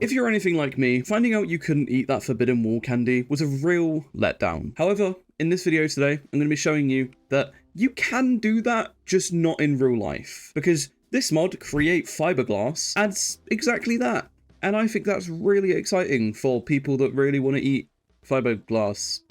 If you're anything like me, finding out you couldn't eat that forbidden wall candy was a real letdown. However, in this video today, I'm going to be showing you that you can do that, just not in real life. Because this mod, Create Fiberglass, adds exactly that. And I think that's really exciting for people that really want to eat fiberglass.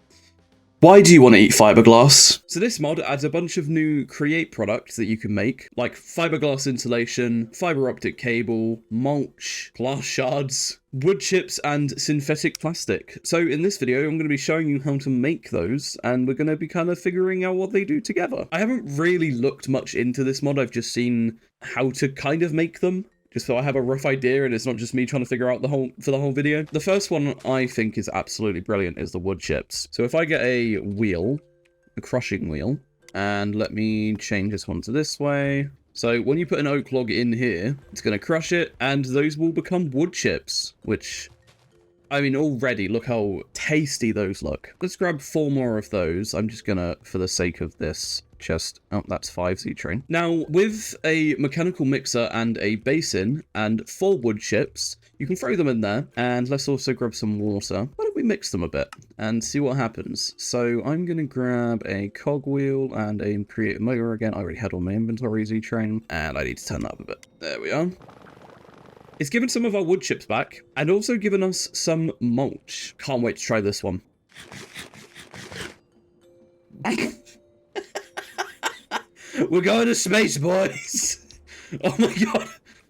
Why do you want to eat fiberglass? So this mod adds a bunch of new Create products that you can make, like fiberglass insulation, fiber optic cable, mulch, glass shards, wood chips, and synthetic plastic. So in this video, I'm going to be showing you how to make those, and we're going to be kind of figuring out what they do together. I haven't really looked much into this mod, I've just seen how to kind of make them, just so I have a rough idea and it's not just me trying to figure out the whole video. The first one I think is absolutely brilliant is the wood chips. So if I get a wheel, a crushing wheel, and let me change this one to this way. So when you put an oak log in here, it's going to crush it and those will become wood chips, which, I mean, already look how tasty those look. Let's grab 4 more of those. I'm just gonna, for the sake of this, just, oh, that's 5 XeTrain. Now, with a mechanical mixer and a basin and 4 wood chips, you can throw them in there, and let's also grab some water. Why don't we mix them a bit and see what happens? So I'm gonna grab a cogwheel and a create motor again. I already had all my inventory XeTrain, and I need to turn that up a bit. There we are. It's given some of our wood chips back, and also given us some mulch. Can't wait to try this one. We're going to space, boys! Oh my god.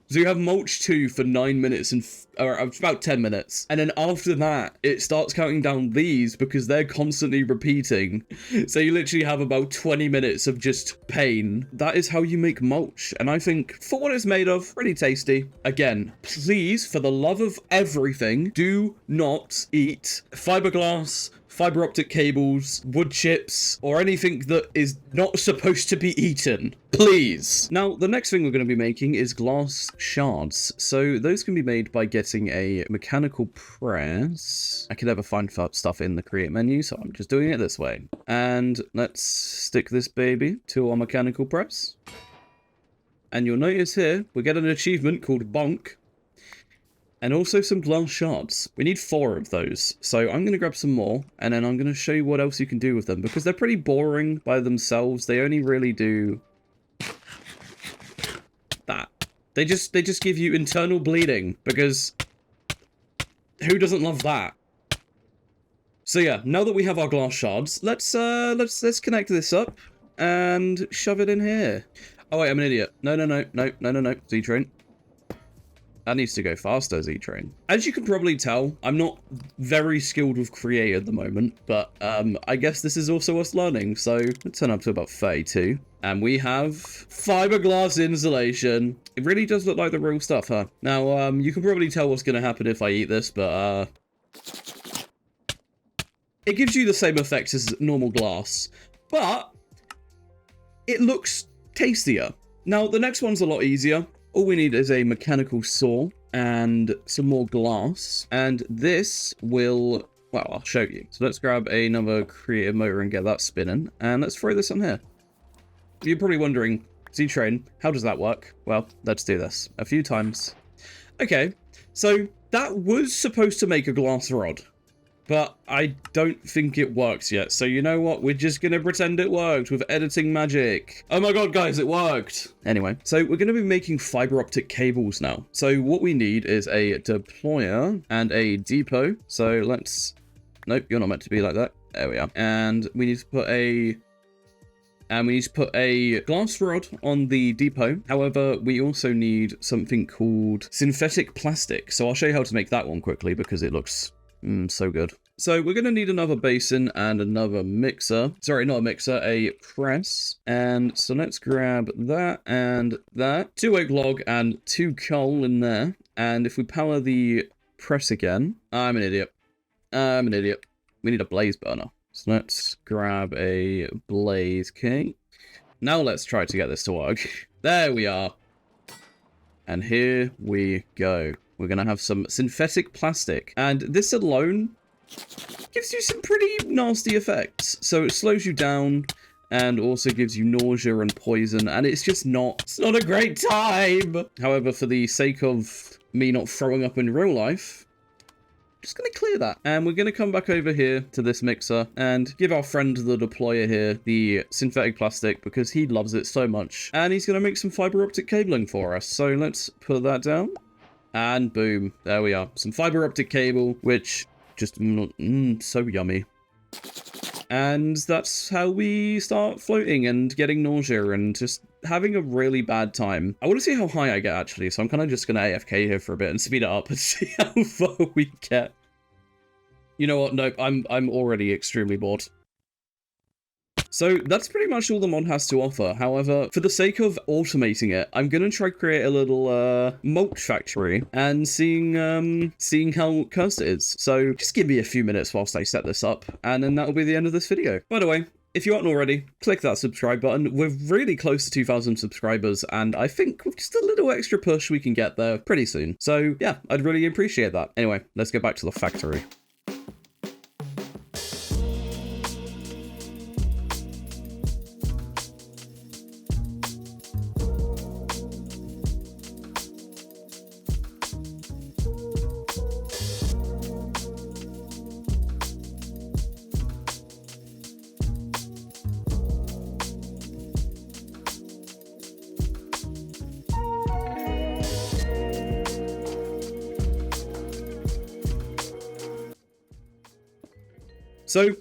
So you have mulch 2 for 9 minutes and or about 10 minutes. And then after that, it starts counting down these because they're constantly repeating. So you literally have about 20 minutes of just pain. That is how you make mulch. And I think for what it's made of, pretty tasty. Again, please, for the love of everything, do not eat fiberglass, fiber optic cables, wood chips, or anything that is not supposed to be eaten. Please. Now, the next thing we're going to be making is glass shards. So those can be made by getting a mechanical press. I can never find stuff in the create menu, so I'm just doing it this way. And let's stick this baby to our mechanical press. And you'll notice here, we get an achievement called Bonk. And also some glass shards. We need 4 of those. So I'm going to grab some more, and then I'm going to show you what else you can do with them, because they're pretty boring by themselves. They only really do that. They just give you internal bleeding, because who doesn't love that? So yeah, now that we have our glass shards, let's connect this up and shove it in here. Oh wait, I'm an idiot. No, XeTrain. That needs to go faster, XeTrain. As you can probably tell, I'm not very skilled with Create at the moment, but I guess this is also us learning, so let's turn up to about 32. And we have fiberglass insulation. It really does look like the real stuff, huh? Now, you can probably tell what's going to happen if I eat this, but it gives you the same effect as normal glass, but it looks tastier. Now, the next one's a lot easier. All we need is a mechanical saw and some more glass. And this will, well, I'll show you. So let's grab another creative motor and get that spinning. And let's throw this on here. You're probably wondering, XeTrain, how does that work? Well, let's do this a few times. Okay, so that was supposed to make a glass rod, but I don't think it works yet. So you know what? We're just going to pretend it worked with editing magic. Oh my god, guys, it worked. Anyway, so we're going to be making fiber optic cables now. So what we need is a deployer and a depot. So let's... Nope, you're not meant to be like that. There we are. And we need to put a... And we need to put a glass rod on the depot. However, we also need something called synthetic plastic. So I'll show you how to make that one quickly because it looks... so good. So we're going to need another basin and another mixer. Sorry, not a mixer, a press. And so let's grab that and that. 2 oak log and 2 coal in there. And if we power the press again... I'm an idiot. We need a blaze burner. So let's grab a blaze cake. Now let's try to get this to work. There we are. And here we go. We're going to have some synthetic plastic. And this alone gives you some pretty nasty effects. So it slows you down. and also gives you nausea and poison, and it's not a great time. However, for the sake of me not throwing up in real life, just going to clear that. And we're going to come back over here to this mixer and give our friend the deployer here the synthetic plastic because he loves it so much. And he's going to make some fiber optic cabling for us. So let's put that down. And boom, there we are. Some fiber optic cable, which just so yummy. And that's how we start floating and getting nausea and just having a really bad time. I want to see how high I get, actually, so I'm kind of just going to AFK here for a bit and speed it up and see how far we get. You know what? Nope, I'm already extremely bored. So that's pretty much all the mod has to offer. However, for the sake of automating it, I'm going to try create a little mulch factory and seeing how cursed it is. So just give me a few minutes whilst I set this up, and then that'll be the end of this video. By the way, if you aren't already, click that subscribe button. We're really close to 2,000 subscribers, and I think with just a little extra push, we can get there pretty soon. So yeah, I'd really appreciate that. Anyway, let's get back to the factory. So,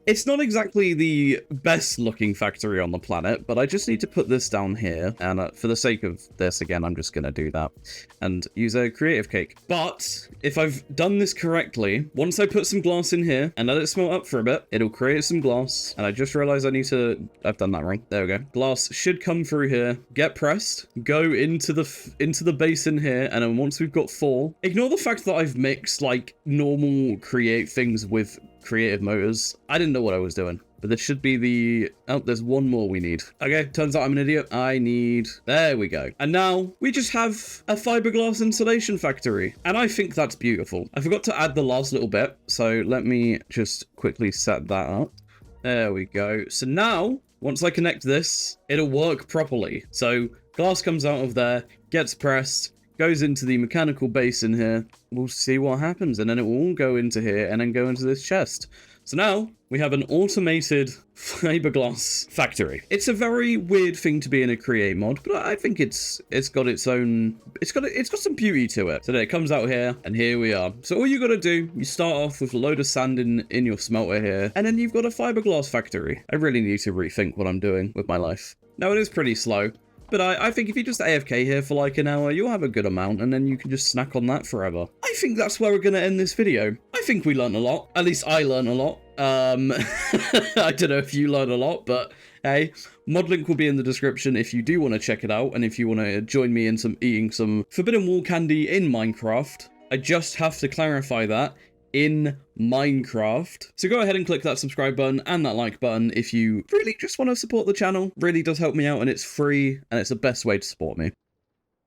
it's not exactly the best looking factory on the planet, but I just need to put this down here, and for the sake of this, again, I'm just going to do that, and use a creative cake. But, if I've done this correctly, once I put some glass in here, and let it smelt up for a bit, it'll create some glass, and I just realized I've done that wrong. There we go. Glass should come through here, get pressed, go into the basin here, and then once we've got 4, ignore the fact that I've mixed, like, normal create things with creative motors. I didn't know what I was doing, but this should be the... Oh, there's one more we need. Okay, turns out I'm an idiot. There we go. And now we just have a fiberglass insulation factory, and I think that's beautiful. I forgot to add the last little bit, so let me just quickly set that up. There we go. So now, once I connect this, it'll work properly. So glass comes out of there, gets pressed, goes into the mechanical basin here. We'll see what happens, and then it will all go into here and then go into this chest. So now we have an automated fiberglass factory. It's a very weird thing to be in a create mod, but I think it's got its own, it's got some beauty to it. So then it comes out here, and here we are. So all you got to do, you start off with a load of sand in your smelter here, and then you've got a fiberglass factory. I really need to rethink what I'm doing with my life. Now it is pretty slow. But I think if you just AFK here for like an hour, you'll have a good amount, and then you can just snack on that forever. I think that's where we're going to end this video. I think we learned a lot. At least I learned a lot. I don't know if you learned a lot, but hey, mod link will be in the description if you do want to check it out, and if you want to join me in eating some forbidden wall candy in Minecraft. I just have to clarify that. In Minecraft. So go ahead and click that subscribe button and that like button if you really just want to support the channel. Really does help me out, and it's free, and it's the best way to support me.